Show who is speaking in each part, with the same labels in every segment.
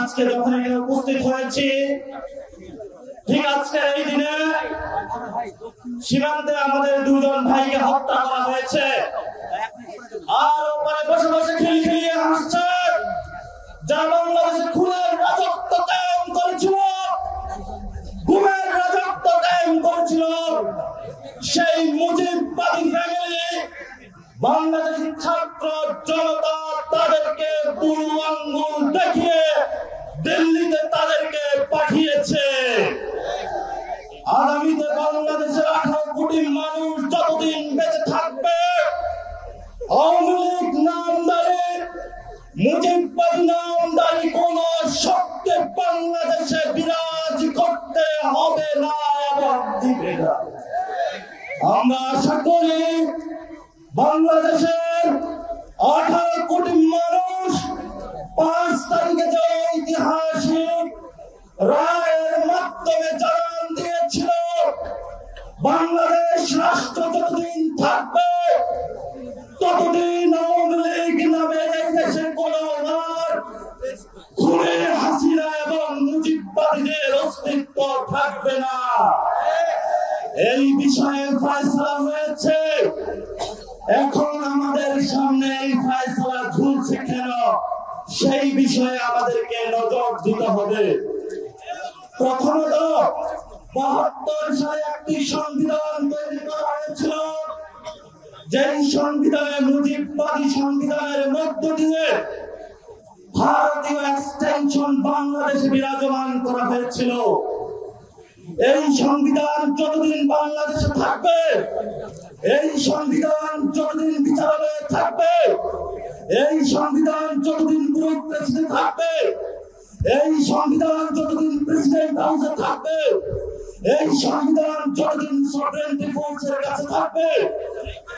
Speaker 1: আজকে যখন এখানে উপস্থিত হয়েছি, ঠিক আজকের এই দিনে সীমান্তে আমাদের দুজন ভাইকে হত্যা করা হয়েছে। আর ওপারে বসে বসে খিলখিলিয়ে হাসছে যারা বাংলাদেশে খুনের রাজত্ব কায়েম করেছিল, গুমের রাজত্ব কায়েম করেছিল, সেই মুজিববাদী ফ্যামিলি বাংলাদেশের ছাত্র জনতা তাদেরকে বুড়ো আঙ্গুল দেখিয়ে দিল্লিতে তাদেরকে পাঠিয়েছে। আগামীতে বাংলাদেশের 18 কোটি মানুষ যতদিন বেঁচে থাকবে, আওয়ামী লীগ নামদারি মুজিববাদী নামদারি কোন শক্তি বাংলাদেশে বিরাজ করতে হবে না এবং দিবে না। আমরা আশা করি বাংলাদেশের 18 কোটি মানুষ 5 তারিখে যে ঐতিহাসিক রায়ের মাধ্যমে জানান দিয়েছিল বাংলাদেশ রাষ্ট্র যতদিন থাকবে ততদিন আওয়ামী লীগ নামে এই দেশে কোনো খুনে হাসিনা এবং মুজিববাদীদের অস্তিত্ব থাকবে না। এই বিষয়ে ফয়সালা হয়েছে। এখন আমাদের সামনে এই ফয়সালা ঝুলছে কেন, সেই বিষয়ে আমাদেরকে নজর দিতে হবে। প্রথমত 72 সালে একটি সংবিধান তৈরি করা হয়েছিল, যেই সংবিধানে মুজিববাদী সংবিধানের মধ্য দিয়ে ভারতীয় এক্সটেনশন বাংলাদেশে বিরাজমান করা হয়েছিল। এই সংবিধান যতদিন বাংলাদেশে থাকবে, এই সংবিধান যতদিন বিচারালয়ে থাকবে, এই সংবিধান যতদিন ব্যুরোক্রেসিতে থাকবে, এই সংবিধান যতদিন প্রেসিডেন্ট হাউসে থাকবে, এই সংবিধান যতদিন সভরেন্টি ফোর্সের কাছে থাকবে,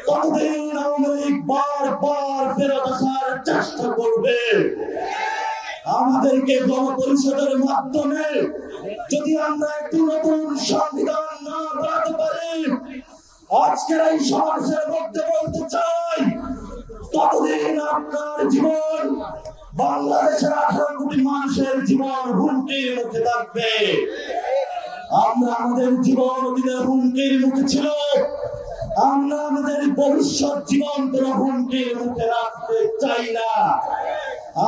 Speaker 1: ততদিন আওয়ামী লীগ বারবার ফেরত আসার চেষ্টা করবে। আমাদেরকে গণপরিষদের মাধ্যমে যদি আমরা একটি নতুন সংবিধান না বানাতে পারি, আজকের এই সমাবেশের মধ্যে বলতে চাই, ততদিন আপনার জীবন, বাংলাদেশের 18 কোটি মানুষের জীবন হুমকির মুখে থাকবে। আমরা আমাদের জীবন অতীতের হুমকির মুখে ছিল, আমরা আমাদের ভবিষ্যৎ জীবন কোন হুমকির মুখে রাখতে চাই না।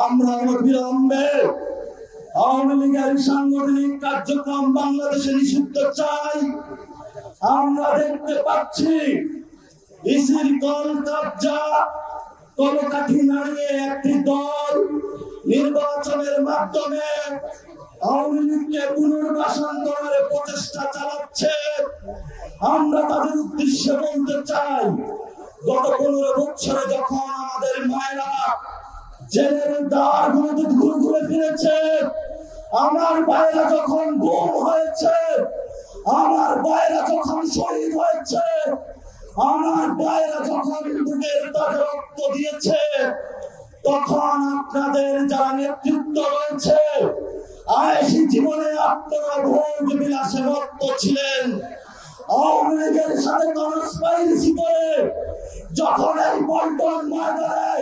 Speaker 1: আমরা বিলম্বে আওয়ামী লীগের সাংগঠনিক কার্যক্রম বাংলাদেশে নিষিদ্ধ চাই। আমরা দেখতে পাচ্ছি ইসির কল কবজা কলকাঠি নাড়িয়ে একটি দল নির্বাচনের মাধ্যমে আওয়ামী লীগকে পুনর্বাসন করার প্রচেষ্টা চালাচ্ছে। আমরা তাদের উদ্দেশ্যে বলতে চাই, গত 15 বছরে যখন আমাদের মায়েরা জেলের দ্বারগুলোতে ঘুরে ঘুরে ফিরেছে, আমার ভাইরা যখন গুম হয়েছে, আমার ভাইরা যখন শহীদ হয়েছে, আমার ভাইরা যখন বুকের তাজা রক্ত দিয়েছে, তখন আপনাদের যারা নেতৃত্ব রয়েছে, আয়েশি জীবনে আপনারা ভোগ বিলাসে রক্ত ছিলেন। আওয়ামী লীগের সাথে কনস্পাইরেসি করে যখন এই পল্টন ময়দানে,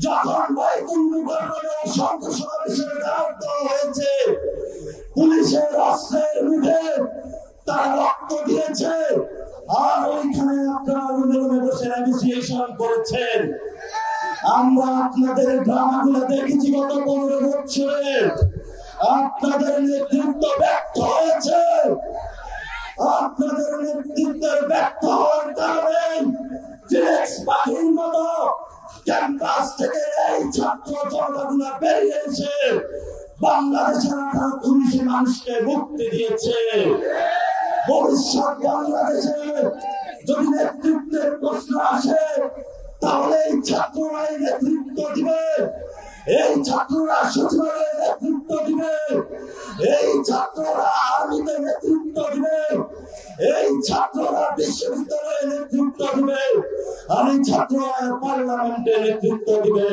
Speaker 1: যখন বাইতুল মুকাররমে সংঘ সমাবেশের ডাক দেওয়া হয়েছে, পুলিশের অস্ত্রের মুখে তারা রক্ত দিয়েছে, আর ওইখানে আপনারা রুমে বসে নেগোসিয়েশন করেছেন। আমরা আপনাদের ড্রামাগুলো দেখেছি গত 15 বছরে। আপনাদের নেতৃত্ব ব্যর্থ হয়েছে। আপনাদের নেতৃত্বের ব্যর্থ হওয়ার কারণে ফিনিক্স পাখির মতো ক্যাম্পাস থেকে এই ছাত্র জনতাগুলো বেরিয়ে এসে বাংলাদেশের 18 কোটি মানুষকে মুক্তি দিয়েছে। ভবিষ্যৎ বাংলাদেশে যদি নেতৃত্বের প্রশ্ন আসে, তাহলে এই ছাত্ররা নেতৃত্ব দিবে, এই ছাত্ররা সচিবালয়ে নেতৃত্ব দিবে, এই ছাত্ররা আর্মিতে নেতৃত্ব দিবে, এই ছাত্ররা বিশ্ববিদ্যালয়ে নেতৃত্ব দিবে, আর এই ছাত্ররা পার্লামেন্টে নেতৃত্ব দিবে।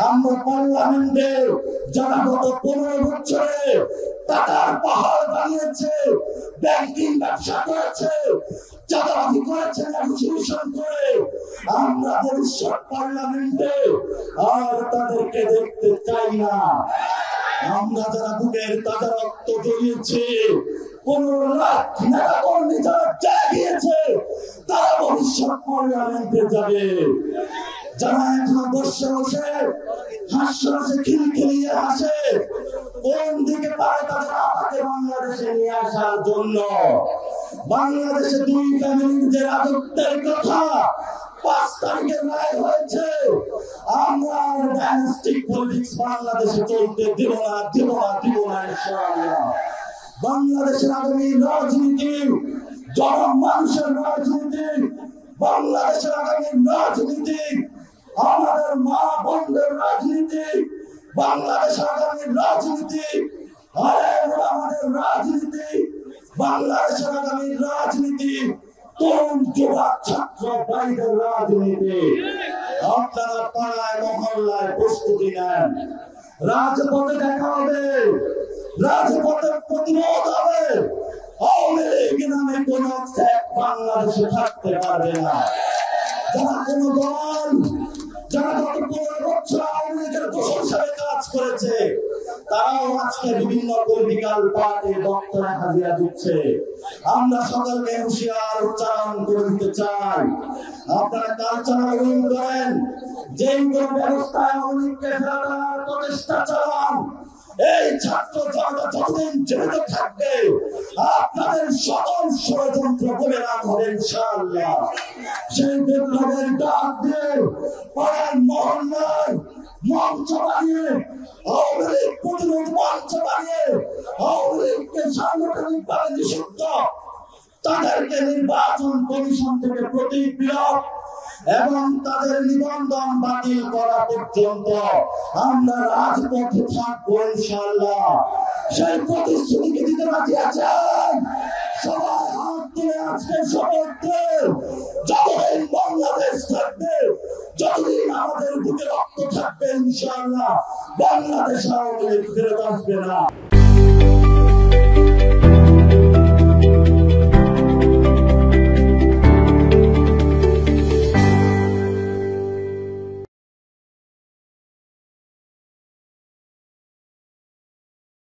Speaker 1: আমরা পার্লামেন্টে যারা গত 15 বছরে টাকার পাহাড় বানিয়েছে, ব্যাংকিং ব্যবসা করেছে, চাঁদাবাজি করেছে, নেগোসিয়েশন করে, আমরা ভবিষ্যৎ পার্লামেন্টে আর তাদেরকে দেখতে চাই না। আমরা যারা বুকের তাজা রক্ত জড়িয়েছে, 15 লাখ নেতা কর্মী যারা জাগিয়েছে, তারা ভবিষ্যৎ পার্লামেন্টে যাবে। যারা এখন বসে বসে হাস্যরসে খিলখিলিয়ে হাসে, কোন দিকে পারে তাদের আমাকে বাংলাদেশে নিয়ে আসার জন্য। বাংলাদেশে 2 ফ্যামিলির যে রাজত্বের কথা 5 তারিখে রায় হয়েছে, আমরা ডাইনাস্টিক পলিটিক্স বাংলাদেশে চলতে দিব না, দিব না, দিব না ইনশাআল্লাহ। বাংলাদেশের আগামী রাজনীতি জনমানুষের রাজনীতি, বাংলাদেশের আগামী রাজনীতি আমাদের মা বোনদের রাজনীতি, বাংলাদেশের আগামী রাজনীতি আমাদের রাজনীতি, বাংলাদেশের আগামী রাজনীতি তরুণ যুবক ছাত্র ভাইদের রাজনীতি। আপনারা পাড়ায় মহল্লায় প্রস্তুতি নেন, রাজপথে দেখা হবে, রাজপথে প্রতিরোধ হবে। আওয়ামী লীগ নামে কোন বাংলাদেশে থাকতে পারবে না। যারা কোন দল, যারা গত 15 বছর আওয়ামী লীগের দোষর হিসেবে কাজ করেছে, তারাও আজকে বিভিন্ন পলিটিক্যাল পার্টির দপ্তরে হাজিরা দিচ্ছে। আমরা সকলকে হুঁশিয়ার উচ্চারণ করে দিতে চাই, আপনারা কালচার গ্রহণ করেন, যে কোনো ব্যবস্থায় আওয়ামী লীগকে ফেরানোর প্রচেষ্টা চালান। এই ছাত্র জনতা যতদিন জীবিত থাকবে, আপনাদের সকল ষড়যন্ত্র বুমেরাং হবে ইনশাআল্লাহ। সেই বিপ্লবের ডাক দিয়ে পাড়ার মহল্লায় মঞ্চ বানিয়ে, আওয়ামী লীগ প্রতিরোধ মঞ্চ বানিয়ে, আওয়ামী লীগকে সাংগঠনিকভাবে নিষিদ্ধ, তাদেরকে নির্বাচন কমিশন থেকে প্রতীক বিলোপ এবং তাদের নিবন্ধন বাতিল করা পর্যন্ত আমরা রাজপথে থাকবো ইনশাআল্লাহ। সেই প্রতিশ্রুতিকে দিতে রাজি আছেন? সবাই হাত তুলে আজকে শপথ দেন, যতদিন বাংলাদেশ থাকবে, যতদিন আমাদের বুকে রক্ত থাকবে ইনশাআল্লাহ বাংলাদেশ আওয়ামী লীগ ফেরত আসবে না।